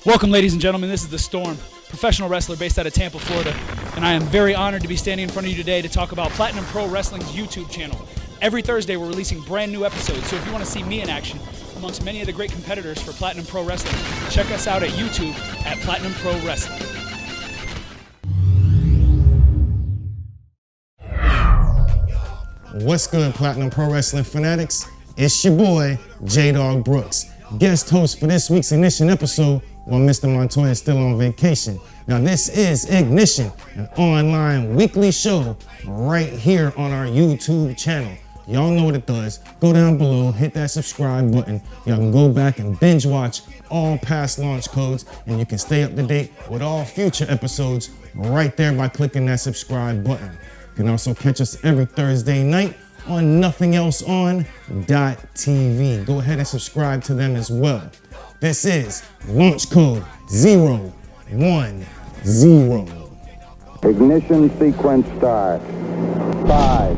Welcome, ladies and gentlemen. This is The Storm, professional wrestler based out of Tampa, Florida, and I am very honored to be standing in front of you today to talk about Platinum Pro Wrestling's YouTube channel. Every Thursday, we're releasing brand new episodes, so if you want to see me in action amongst many of the great competitors for Platinum Pro Wrestling, check us out at YouTube at Platinum Pro Wrestling. What's good, Platinum Pro Wrestling fanatics? It's your boy, JDawg Brooks, guest host for this week's Ignition episode while Mr. Montoya is still on vacation. Now, this is Ignition, an online weekly show right here on our YouTube channel. Y'all know what it does. Go down below, hit that subscribe button. Y'all can go back and binge watch all past launch codes, and you can stay up to date with all future episodes right there by clicking that subscribe button. You can also catch us every Thursday night on NothingElseOn.tv. Go ahead and subscribe to them as well. This is launch code 010. Ignition sequence start. 5,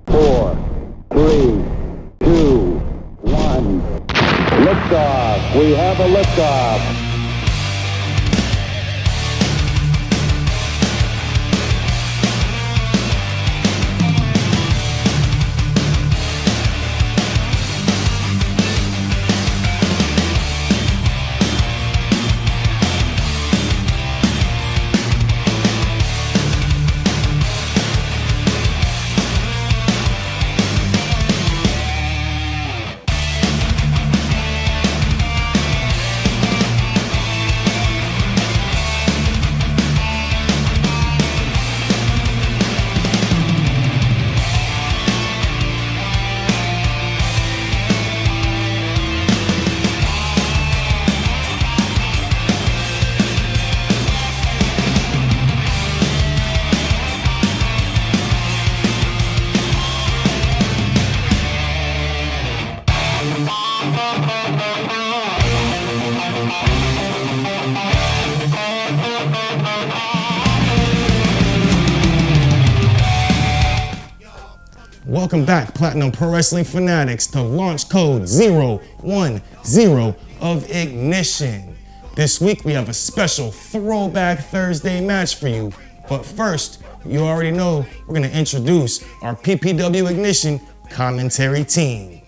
4, 3, 2, 1. Liftoff. We have a liftoff. Welcome back, Platinum Pro Wrestling fanatics, to launch code 010 of Ignition. This week we have a special Throwback Thursday match for you. But first, you already know we're going to introduce our PPW Ignition commentary team.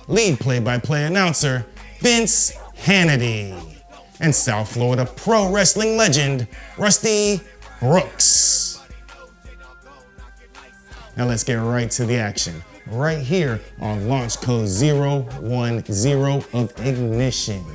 Lead play-by-play announcer, Vince Hannity. And South Florida pro wrestling legend, Rusty Brooks. Now let's get right to the action, right here on launch code 010 of Ignition.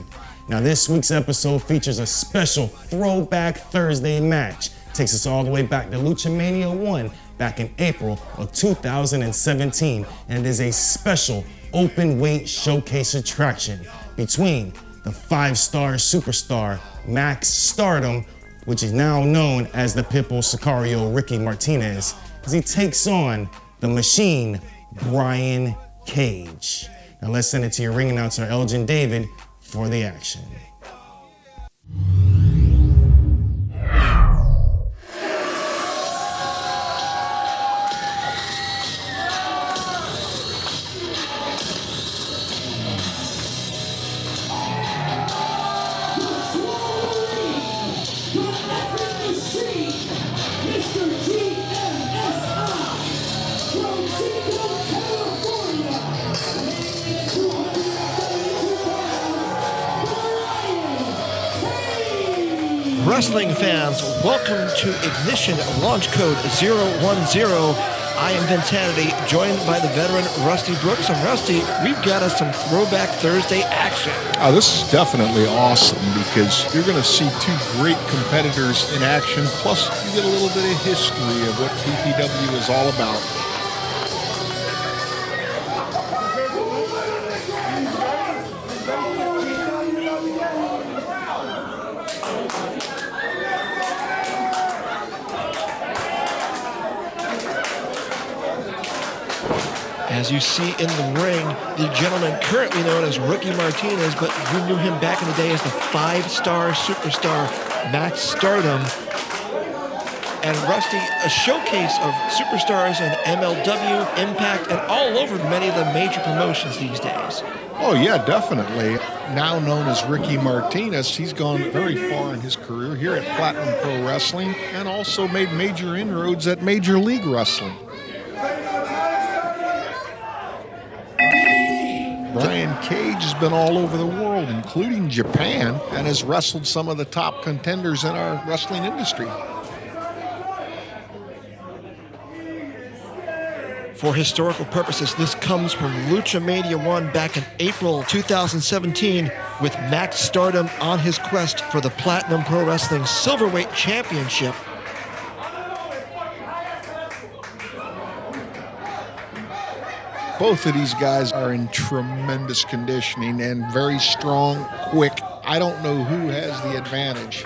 Now this week's episode features a special Throwback Thursday match. Takes us all the way back to Lucha Mania 1 back in April of 2017, and it is a special open weight showcase attraction between the 5-star superstar Maxx Stardom, which is now known as the Pitbull Sicario Ricky Martinez, as he takes on the Machine, Brian Cage. Now let's send it to your ring announcer, Elgin David, for the action. Wrestling fans, welcome to Ignition launch code 010. I am Vince Hannity, joined by the veteran Rusty Brooks. And Rusty, we've got us some Throwback Thursday action. Oh, this is definitely awesome because you're going to see two great competitors in action. Plus, you get a little bit of history of what PPW is all about. As you see in the ring, the gentleman currently known as Ricky Martinez, but you knew him back in the day as the 5-star superstar Maxx Stardom. And Rusty, a showcase of superstars in MLW, Impact, and all over many of the major promotions these days. Oh, yeah, definitely. Now known as Ricky Martinez, he's gone very far in his career here at Platinum Pro Wrestling and also made major inroads at Major League Wrestling. Brian Cage has been all over the world, including Japan, and has wrestled some of the top contenders in our wrestling industry. For historical purposes, this comes from Lucha Mania 1 back in April 2017 with Maxx Stardom on his quest for the Platinum Pro Wrestling Silverweight Championship. Both of these guys are in tremendous conditioning and very strong, quick. I don't know who has the advantage.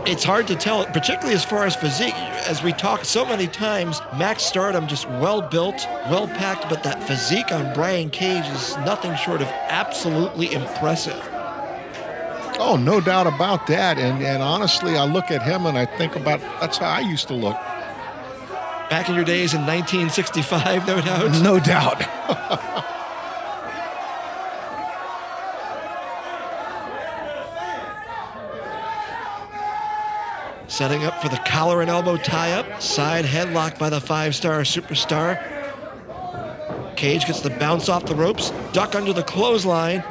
It's hard to tell, particularly as far as physique. As we talked so many times, Maxx Stardom just well-built, well-packed, but that physique on Brian Cage is nothing short of absolutely impressive. Oh, no doubt about that. And honestly, I look at him and I think about, that's how I used to look. Back in your days in 1965, no doubt? No doubt. Setting up for the collar and elbow tie-up. Side headlock by the five-star superstar. Cage gets the bounce off the ropes. Duck under the clothesline.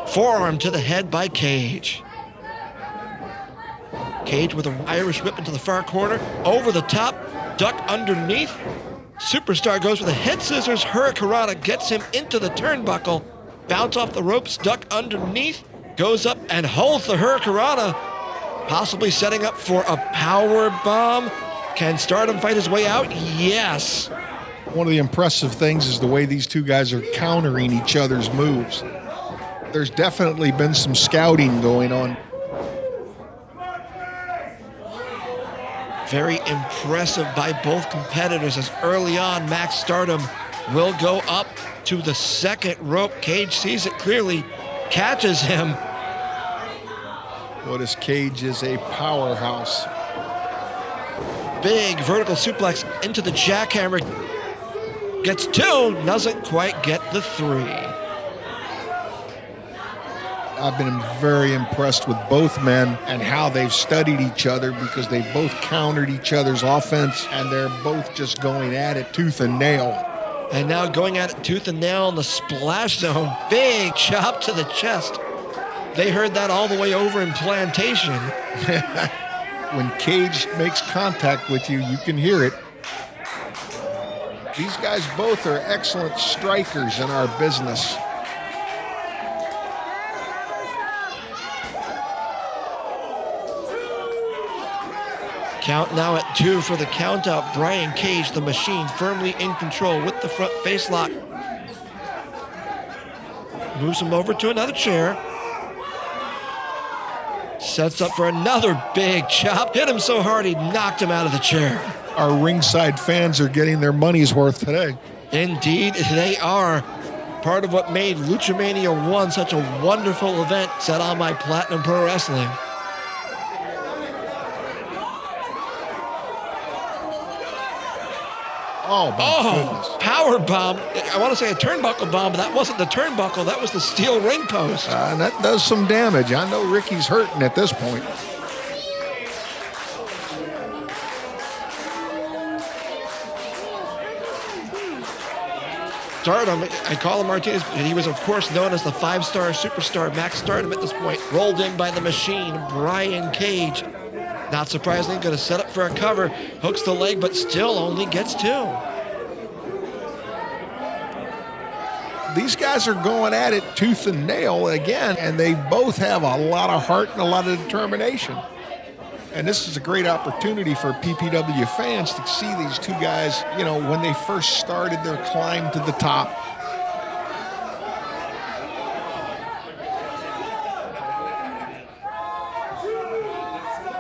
Forearm to the head by Cage. Cage with an Irish whip into the far corner. Over the top. Duck underneath. Superstar goes with a head scissors. Hurricanrana gets him into the turnbuckle. Bounce off the ropes. Duck underneath. Goes up and holds the Hurricanrana. Possibly setting up for a power bomb. Can Stardom fight his way out? Yes. One of the impressive things is the way these two guys are countering each other's moves. There's definitely been some scouting going on. Very impressive by both competitors as early on Maxx Stardom will go up to the second rope. Cage sees it clearly, catches him. Otis Cage is a powerhouse. Big vertical suplex into the jackhammer. Gets two, doesn't quite get the three. I've been very impressed with both men and how they've studied each other because they both countered each other's offense and they're both just going at it tooth and nail. And now going at it tooth and nail in the splash zone. Big chop to the chest. They heard that all the way over in Plantation. When Cage makes contact with you, you can hear it. These guys both are excellent strikers in our business. Count now at 2 for the count out. Brian Cage, the machine, firmly in control with the front face lock. Moves him over to another chair. Sets up for another big chop. Hit him so hard he knocked him out of the chair. Our ringside fans are getting their money's worth today. Indeed, they are. Part of what made Lucha Mania 1 such a wonderful event set on by Platinum Pro Wrestling. Oh, my goodness. Power bomb. I want to say a turnbuckle bomb, but that wasn't the turnbuckle. That was the steel ring post. And that does some damage. I know Ricky's hurting at this point. Stardom, I call him Martinez, and he was, of course, known as the five-star superstar. Maxx Stardom at this point, rolled in by the machine, Brian Cage. Not surprisingly, going to set up for a cover. Hooks the leg, but still only gets 2. These guys are going at it tooth and nail again, and they both have a lot of heart and a lot of determination. And this is a great opportunity for PPW fans to see these two guys, you know, when they first started their climb to the top.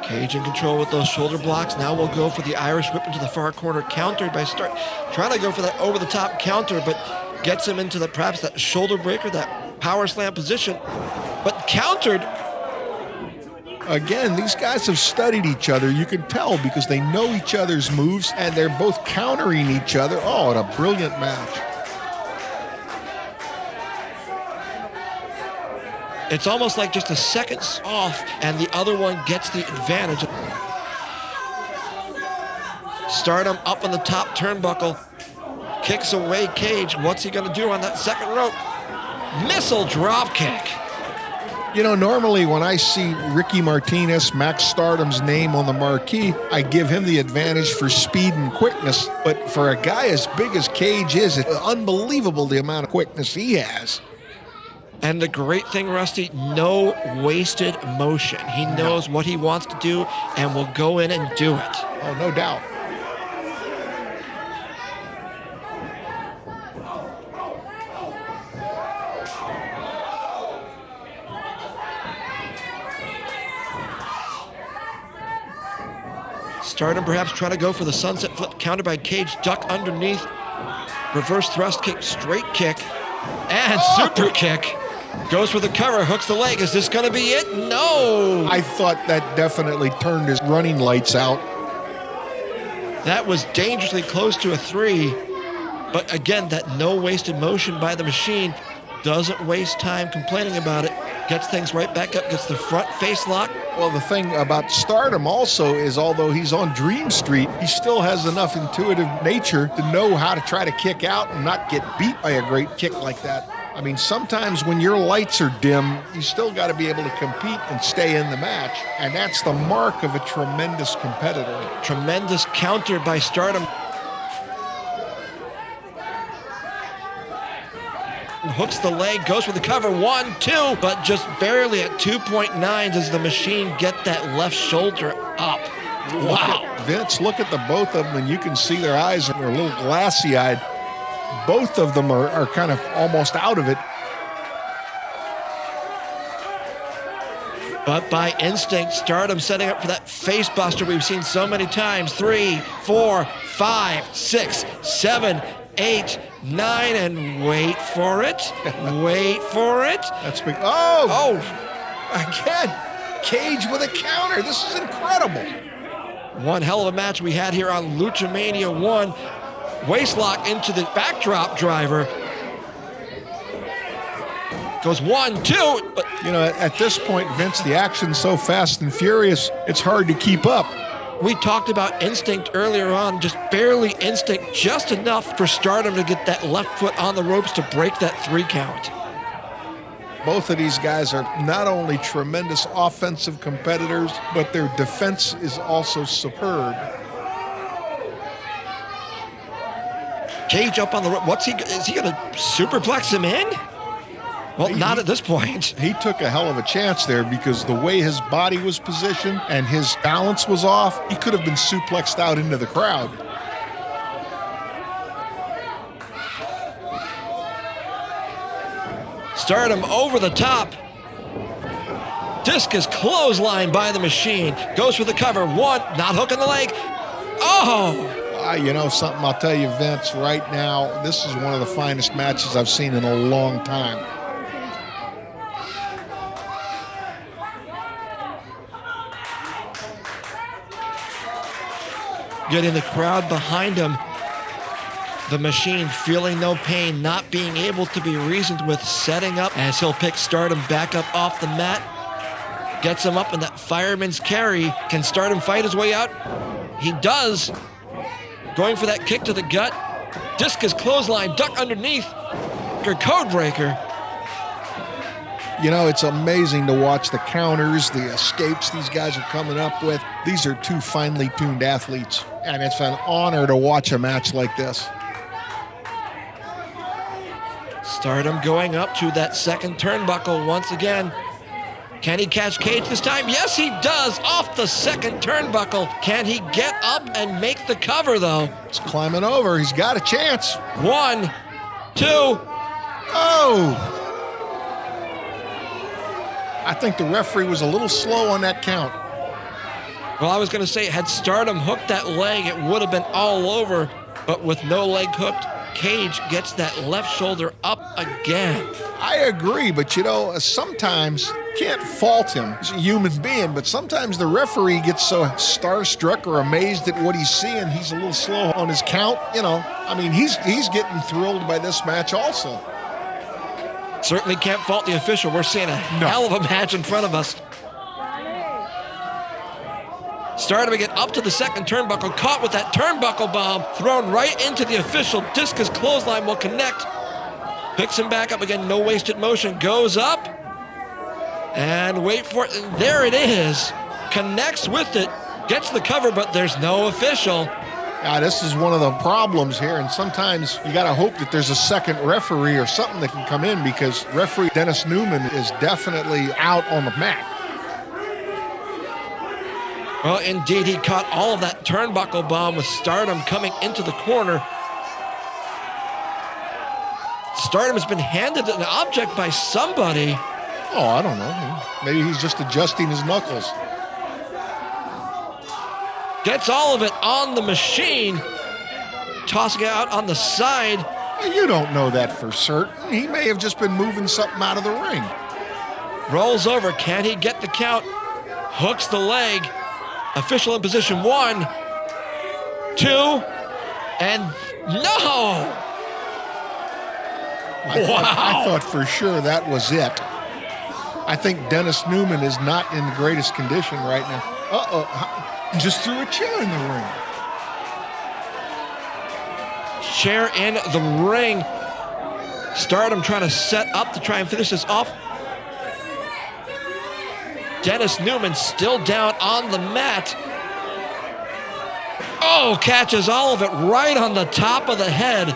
Cage in control with those shoulder blocks. Now we'll go for the Irish whip into the far corner, countered by trying to go for that over-the-top counter, but gets him into perhaps that shoulder breaker, that power slam position, but countered. Again, these guys have studied each other. You can tell because they know each other's moves, and they're both countering each other. Oh, what a brilliant match. It's almost like just a second off, and the other one gets the advantage. Stardom up on the top turnbuckle, kicks away Cage. What's he going to do on that second rope? Missile drop kick. You know, normally when I see Ricky Martinez, Maxx Stardom's name on the marquee, I give him the advantage for speed and quickness. But for a guy as big as Cage is, it's unbelievable the amount of quickness he has. And the great thing, Rusty, no wasted motion. He knows what he wants to do and will go in and do it. Oh, no doubt. Stardom perhaps trying to go for the sunset flip, countered by Cage, duck underneath, reverse thrust kick, straight kick, and super kick. Goes for the cover, hooks the leg. Is this going to be it? No! I thought that definitely turned his running lights out. That was dangerously close to a 3. But again, that no wasted motion by the machine. Doesn't waste time complaining about it. Gets things right back up, gets the front face lock. Well, the thing about Stardom also is, although he's on Dream Street, he still has enough intuitive nature to know how to try to kick out and not get beat by a great kick like that. I mean, sometimes when your lights are dim, you still got to be able to compete and stay in the match. And that's the mark of a tremendous competitor. Tremendous counter by Stardom. Hooks the leg, goes for the cover, 1, 2, but just barely at 2.9 does the machine get that left shoulder up. Wow. Vince, look at the both of them, and you can see their eyes are a little glassy-eyed. Both of them are kind of almost out of it. But by instinct, Stardom setting up for that face buster we've seen so many times. 3, 4, 5, 6, 7, 8, 9, and wait for it. Wait for it. That's big. Oh! Again, Cage with a counter. This is incredible. One hell of a match we had here on Lucha Mania 1. Waistlock into the backdrop driver. Goes 1, 2. But you know, at this point, Vince, the action's so fast and furious, it's hard to keep up. We talked about instinct earlier on, just barely instinct, just enough for Stardom to get that left foot on the ropes to break that 3 count. Both of these guys are not only tremendous offensive competitors, but their defense is also superb. Cage up on the rope. Is he going to superplex him in? Well, not at this point. He took a hell of a chance there because the way his body was positioned and his balance was off, he could have been suplexed out into the crowd. Stardom over the top. Discus clothesline by the machine. Goes for the cover. 1, not hooking the leg. Oh! You know something, I'll tell you, Vince, right now, this is one of the finest matches I've seen in a long time. Getting the crowd behind him. The machine feeling no pain, not being able to be reasoned with, setting up as he'll pick Stardom back up off the mat. Gets him up in that fireman's carry. Can Stardom fight his way out? He does. Going for that kick to the gut. Discus clothesline, duck underneath. Code breaker. You know, it's amazing to watch the counters, the escapes these guys are coming up with. These are 2 finely tuned athletes, and it's an honor to watch a match like this. Stardom going up to that second turnbuckle once again. Can he catch Cage this time? Yes, he does. Off the second turnbuckle. Can he get up and make the cover, though? He's climbing over. He's got a chance. 1, 2. Oh! I think the referee was a little slow on that count. Well, I was going to say, had Stardom hooked that leg, it would have been all over. But with no leg hooked, Cage gets that left shoulder up again. I agree, but you know, sometimes can't fault him. He's a human being, but sometimes the referee gets so starstruck or amazed at what he's seeing, he's a little slow on his count. You know, I mean, he's getting thrilled by this match also. Certainly can't fault the official. We're seeing a hell of a match in front of us. Stardom to get up to the second turnbuckle, caught with that turnbuckle bomb, thrown right into the official. Discus clothesline will connect. Picks him back up again, no wasted motion. Goes up, and wait for it. And there it is. Connects with it, gets the cover, but there's no official. This is one of the problems here, and sometimes you got to hope that there's a second referee or something that can come in, because referee Dennis Newman is definitely out on the mat. Well, indeed, he caught all of that turnbuckle bomb with Stardom coming into the corner. Stardom has been handed an object by somebody. Oh, I don't know. Maybe he's just adjusting his knuckles. Gets all of it on the machine. Tossing it out on the side. You don't know that for certain. He may have just been moving something out of the ring. Rolls over. Can he get the count? Hooks the leg. Official in position 1, 2, and no! I thought for sure that was it. I think Dennis Newman is not in the greatest condition right now. Uh-oh, just threw a chair in the ring. Chair in the ring. Stardom trying to set up to try and finish this off. Dennis Newman still down on the mat. Oh, catches all of it right on the top of the head.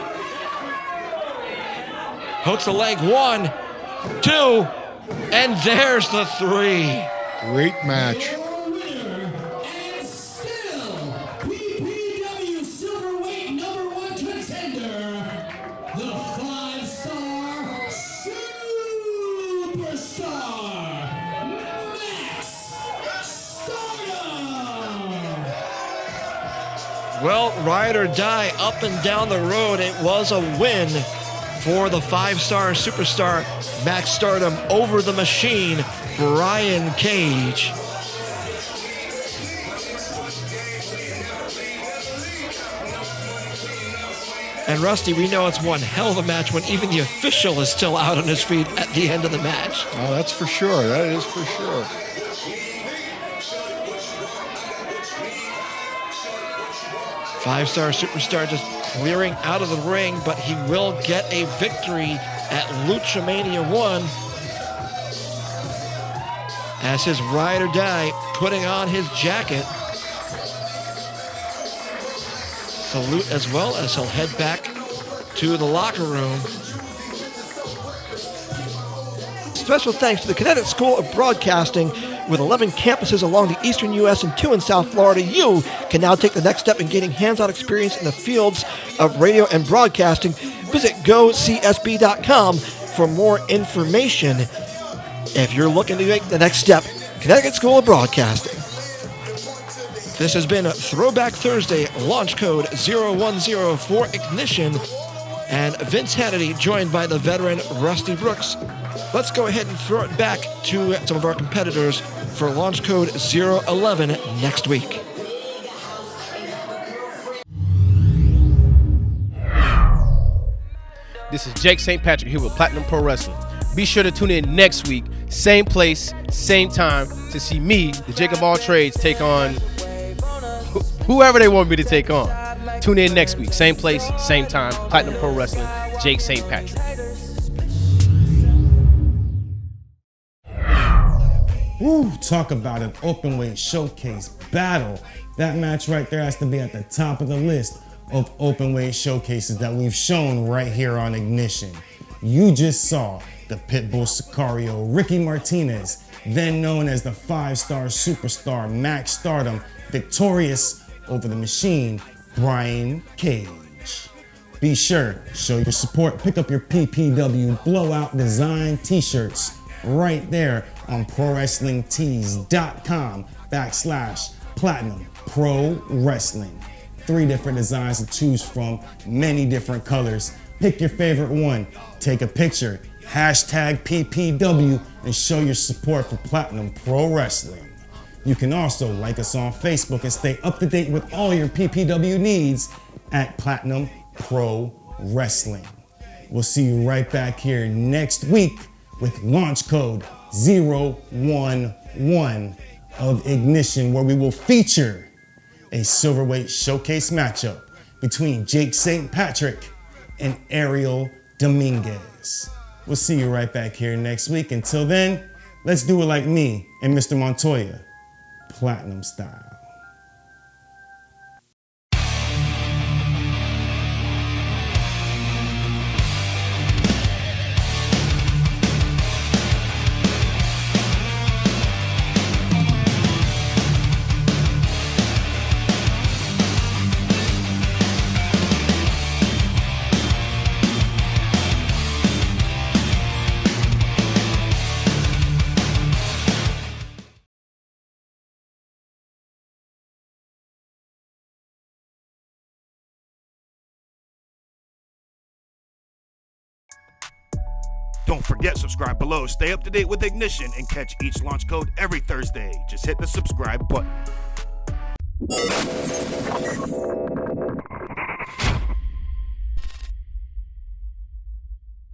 Hooks the leg, 1, 2, and there's the 3. Great match. And still, PPW Silverweight #1 contender, the 5-star superstar, Maxx Stardom. Well, ride or die up and down the road. It was a win for the 5-star superstar, Maxx Stardom, over the machine, Brian Cage. And Rusty, we know it's one hell of a match when even the official is still out on his feet at the end of the match. Oh, that's for sure. That is for sure. Five-star superstar just clearing out of the ring, but he will get a victory at Lucha-Mania 1 as his ride or die putting on his jacket. Salute as well as he'll head back to the locker room. Special thanks to the Connecticut School of Broadcasting. With 11 campuses along the eastern U.S. and 2 in South Florida, you can now take the next step in gaining hands-on experience in the fields of radio and broadcasting. Visit gocsb.com for more information. If you're looking to make the next step, Connecticut School of Broadcasting. This has been Throwback Thursday, launch code 010 for Ignition, and Vince Hannity joined by the veteran Rusty Brooks. Let's go ahead and throw it back to some of our competitors for launch code 011 next week. This is Jake St. Patrick here with Platinum Pro Wrestling. Be sure to tune in next week, same place, same time, to see me, the Jake of all trades, take on whoever they want me to take on. Tune in next week, same place, same time, Platinum Pro Wrestling, Jake St. Patrick. Woo, talk about an Openweight showcase battle. That match right there has to be at the top of the list of Openweight showcases that we've shown right here on Ignition. You just saw the Pitbull Sicario, Ricky Martinez, then known as the 5-star superstar Maxx Stardom, victorious over the machine, Brian Cage. Be sure, show your support, pick up your PPW blowout design t-shirts right there on ProWrestlingTees.com/Platinum Pro Wrestling. 3 different designs to choose from, many different colors. Pick your favorite one, take a picture, hashtag PPW, and show your support for Platinum Pro Wrestling. You can also like us on Facebook and stay up to date with all your PPW needs at Platinum Pro Wrestling. We'll see you right back here next week with launch code 011 of Ignition, where we will feature a Silverweight Showcase matchup between Jake St. Patrick and Ariel Dominguez. We'll see you right back here next week. Until then, let's do it like me and Mr. Montoya, Platinum style. Don't forget, subscribe below. Stay up to date with Ignition and catch each launch code every Thursday. Just hit the subscribe button.